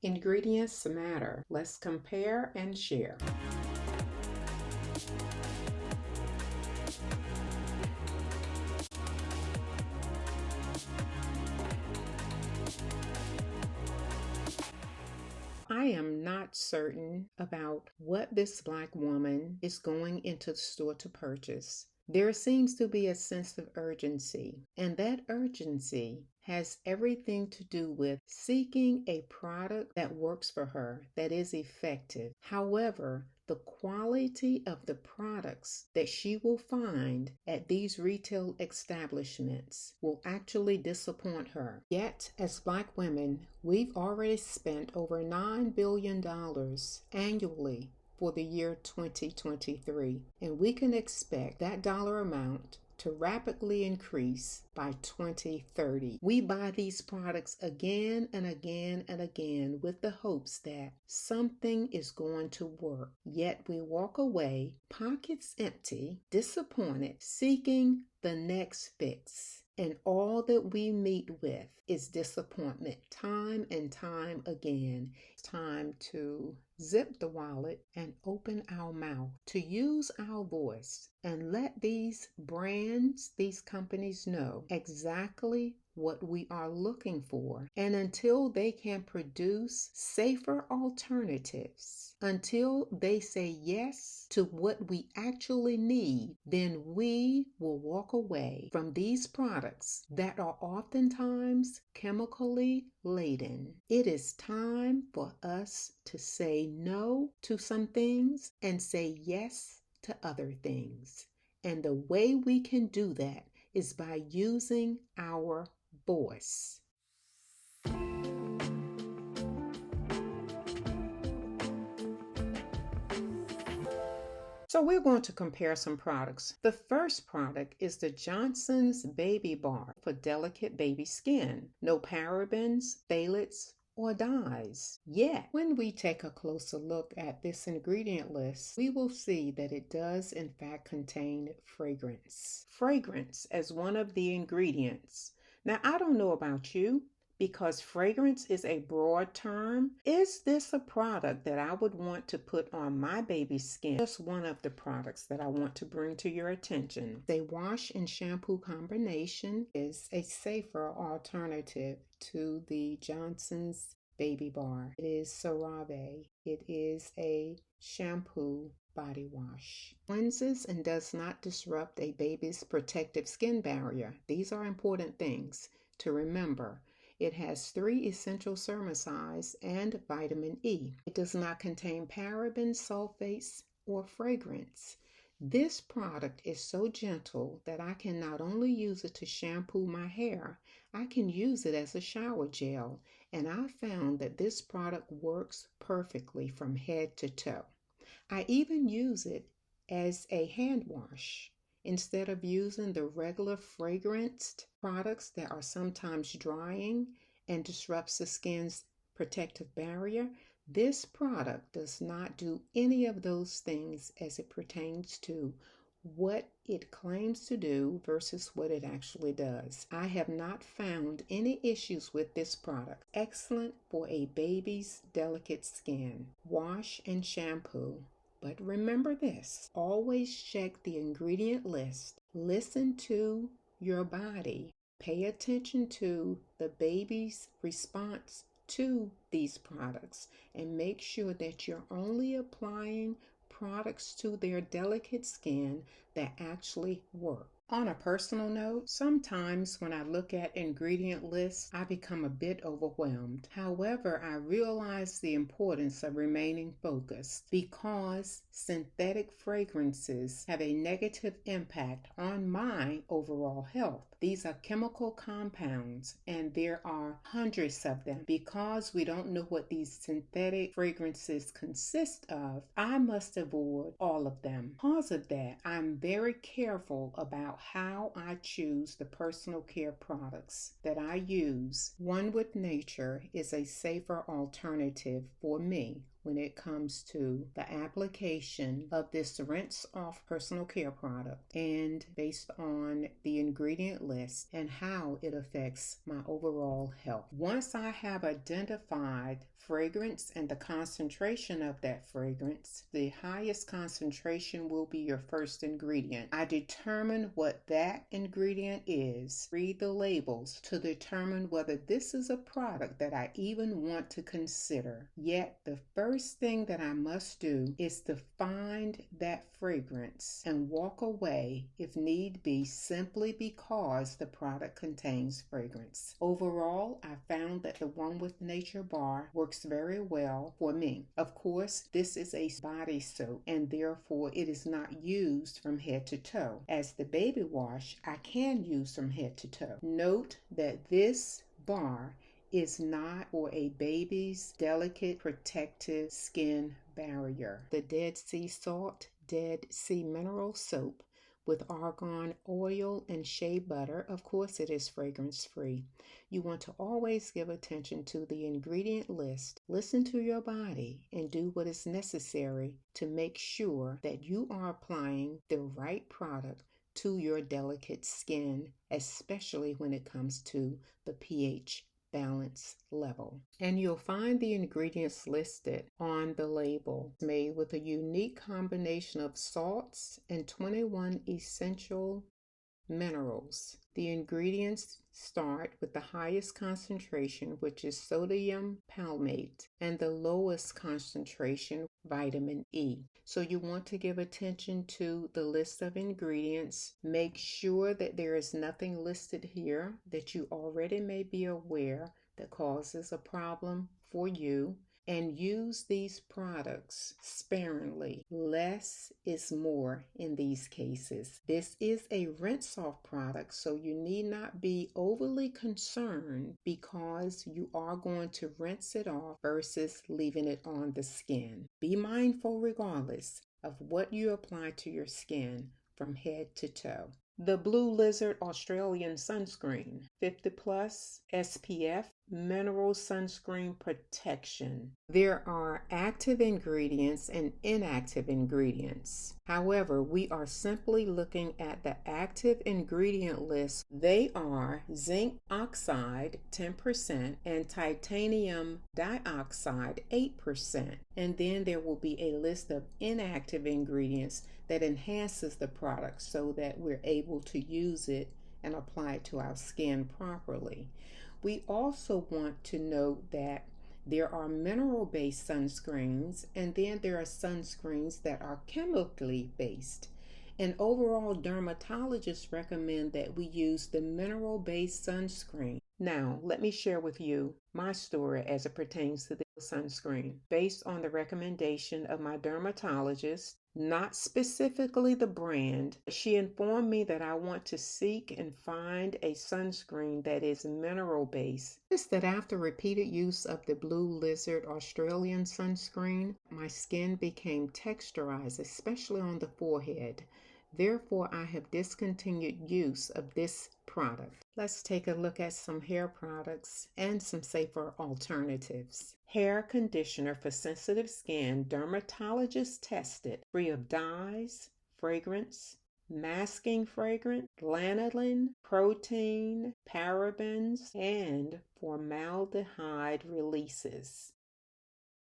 Ingredients matter. Let's compare and share. I am not certain about what this Black woman is going into the store to purchase. There seems to be a sense of urgency, and that urgency has everything to do with seeking a product that works for her, that is effective. However, the quality of the products that she will find at these retail establishments will actually disappoint her. Yet, as Black women, we've already spent over $9 billion annually for the year 2023, and we can expect that dollar amount to rapidly increase by 2030. We buy these products again and again and again with the hopes that something is going to work. Yet we walk away, pockets empty, disappointed, seeking the next fix. And all that we meet with is disappointment time and time again. It's time to zip the wallet and open our mouth, to use our voice and let these brands, these companies know exactly what we are looking for. And until they can produce safer alternatives, until they say yes to what we actually need, then we will walk away from these products that are oftentimes chemically laden. It is time for us to say no to some things and say yes to other things. And the way we can do that is by using our voice. So we're going to compare some products. The first product is the Johnson's Baby Bar for delicate baby skin. No parabens, phthalates, or dyes. Yet, when we take a closer look at this ingredient list, we will see that it does in fact contain fragrance. Fragrance as one of the ingredients. Now, I don't know about you, because fragrance is a broad term. Is this a product that I would want to put on my baby's skin? Just one of the products that I want to bring to your attention. The wash and shampoo combination is a safer alternative to the Johnson's Baby Bar. It is CeraVe. It is a shampoo body wash. Cleanses and does not disrupt a baby's protective skin barrier. These are important things to remember. It has 3 essential cermicides and vitamin E. It does not contain parabens, sulfates, or fragrance. This product is so gentle that I can not only use it to shampoo my hair, I can use it as a shower gel, and I found that this product works perfectly from head to toe. I even use it as a hand wash. Instead of using the regular fragranced products that are sometimes drying and disrupts the skin's protective barrier, this product does not do any of those things as it pertains to what it claims to do versus what it actually does. I have not found any issues with this product. Excellent for a baby's delicate skin. Wash and shampoo. But remember this, always check the ingredient list. Listen to your body. Pay attention to the baby's response to these products and make sure that you're only applying products to their delicate skin that actually work. On a personal note, sometimes when I look at ingredient lists, I become a bit overwhelmed. However, I realize the importance of remaining focused because synthetic fragrances have a negative impact on my overall health. These are chemical compounds, and there are hundreds of them. Because we don't know what these synthetic fragrances consist of, I must avoid all of them. Because of that, I'm very careful about how I choose the personal care products that I use. One with Nature is a safer alternative for me when it comes to the application of this rinse off personal care product. And based on the ingredient list and how it affects my overall health. Once I have identified fragrance and the concentration of that fragrance, the highest concentration will be your first ingredient. I determine what that ingredient is, read the labels to determine whether this is a product that I even want to consider. Yet the first thing that I must do is to find that fragrance and walk away if need be, simply because the product contains fragrance. Overall, I found that the One with Nature bar works very well for me. Of course, this is a body soap and therefore it is not used from head to toe. As the baby wash, I can use from head to toe. Note that this bar is not for a baby's delicate protective skin barrier. The Dead Sea Salt Dead Sea Mineral Soap with argan oil and shea butter. Of course, it is fragrance free. You want to always give attention to the ingredient list, listen to your body, and do what is necessary to make sure that you are applying the right product to your delicate skin, especially when it comes to the pH balance level. And you'll find the ingredients listed on the label, made with a unique combination of salts and 21 essential minerals. The ingredients start with the highest concentration, which is sodium palmate, and the lowest concentration, vitamin E. So you want to give attention to the list of ingredients. Make sure that there is nothing listed here that you already may be aware that causes a problem for you. And use these products sparingly. Less is more in these cases. This is a rinse-off product, so you need not be overly concerned because you are going to rinse it off versus leaving it on the skin. Be mindful regardless of what you apply to your skin from head to toe. The Blue Lizard Australian Sunscreen, 50 plus SPF, mineral sunscreen protection. There are active ingredients and inactive ingredients. However, we are simply looking at the active ingredient list. They are zinc oxide 10% and titanium dioxide 8%. And then there will be a list of inactive ingredients that enhances the product so that we're able to use it and apply it to our skin properly. We also want to note that there are mineral-based sunscreens, and then there are sunscreens that are chemically based. And overall, dermatologists recommend that we use the mineral-based sunscreen. Now, let me share with you my story as it pertains to the sunscreen. Based on the recommendation of my dermatologist, not specifically the brand, she informed me that I want to seek and find a sunscreen that is mineral based. It's that after repeated use of the Blue Lizard Australian sunscreen, my skin became texturized, especially on the forehead. Therefore, I have discontinued use of this product. Let's take a look at some hair products and some safer alternatives. Hair conditioner for sensitive skin, dermatologist tested, free of dyes, fragrance, masking fragrance, lanolin, protein, parabens, and formaldehyde releases.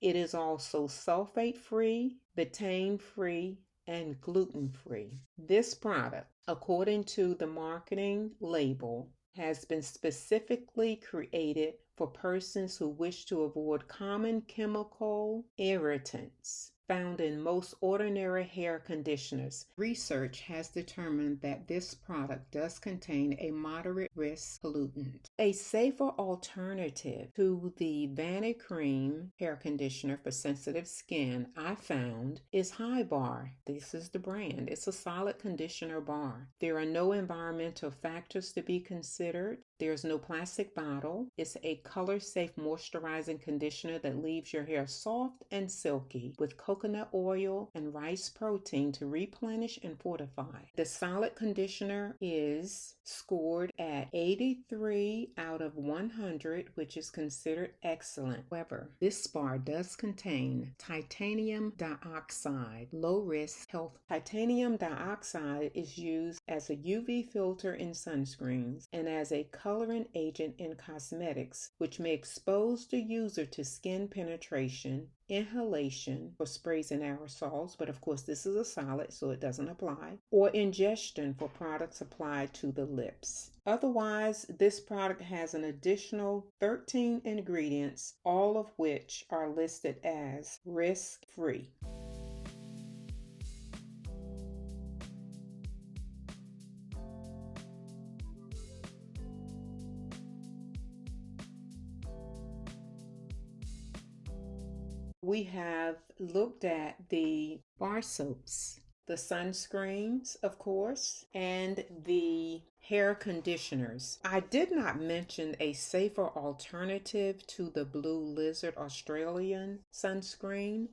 It is also sulfate-free, betaine-free, and gluten-free. This product, according to the marketing label, has been specifically created for persons who wish to avoid common chemical irritants found in most ordinary hair conditioners. Research has determined that this product does contain a moderate risk pollutant. A safer alternative to the Vanicream hair conditioner for sensitive skin I found is High Bar. This is the brand. It's a solid conditioner bar. There are no environmental factors to be considered. There's no plastic bottle. It's a color-safe moisturizing conditioner that leaves your hair soft and silky with coconut oil and rice protein to replenish and fortify. The solid conditioner is scored at 83 out of 100, which is considered excellent. However, this bar does contain titanium dioxide, low-risk health. Titanium dioxide is used as a UV filter in sunscreens and as a coloring agent in cosmetics, which may expose the user to skin penetration, inhalation for sprays and aerosols, but of course this is a solid so it doesn't apply, or ingestion for products applied to the lips. Otherwise, this product has an additional 13 ingredients, all of which are listed as risk-free. We have looked at the bar soaps, the sunscreens, of course, and the hair conditioners. I did not mention a safer alternative to the Blue Lizard Australian sunscreen.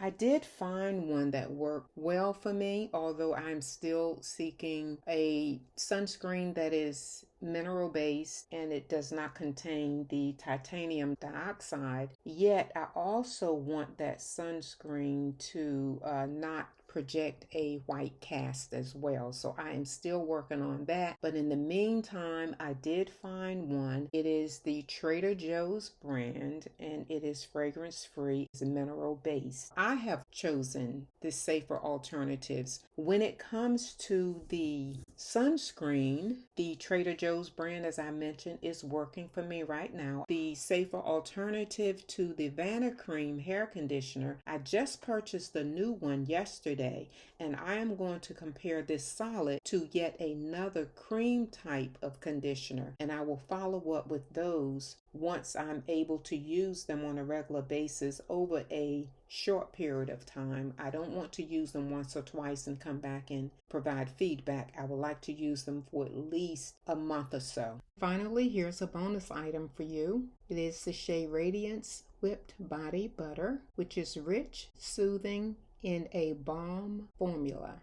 I did find one that worked well for me, although I'm still seeking a sunscreen that is mineral based and it does not contain the titanium dioxide. Yet I also want that sunscreen to not project a white cast as well. So I am still working on that. But in the meantime, I did find one. It is the Trader Joe's brand and it is fragrance free. It's mineral based. I have chosen the safer alternatives. When it comes to the sunscreen, the Trader Joe's brand, as I mentioned, is working for me right now. The safer alternative to the Vanacream hair conditioner, I just purchased the new one yesterday, and I am going to compare this solid to yet another cream type of conditioner, and I will follow up with those once I'm able to use them on a regular basis over a short period of time. I don't want to use them once or twice and come back and provide feedback. I would like to use them for at least a month or so. Finally, here's a bonus item for you. It is the Shea Radiance Whipped Body Butter, which is rich, soothing in a balm formula.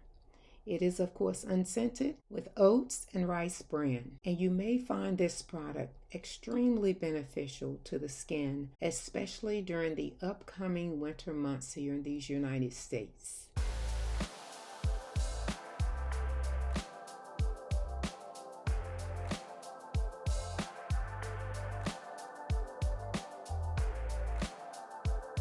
It is, of course, unscented with oats and rice bran, and you may find this product extremely beneficial to the skin, especially during the upcoming winter months here in these United States.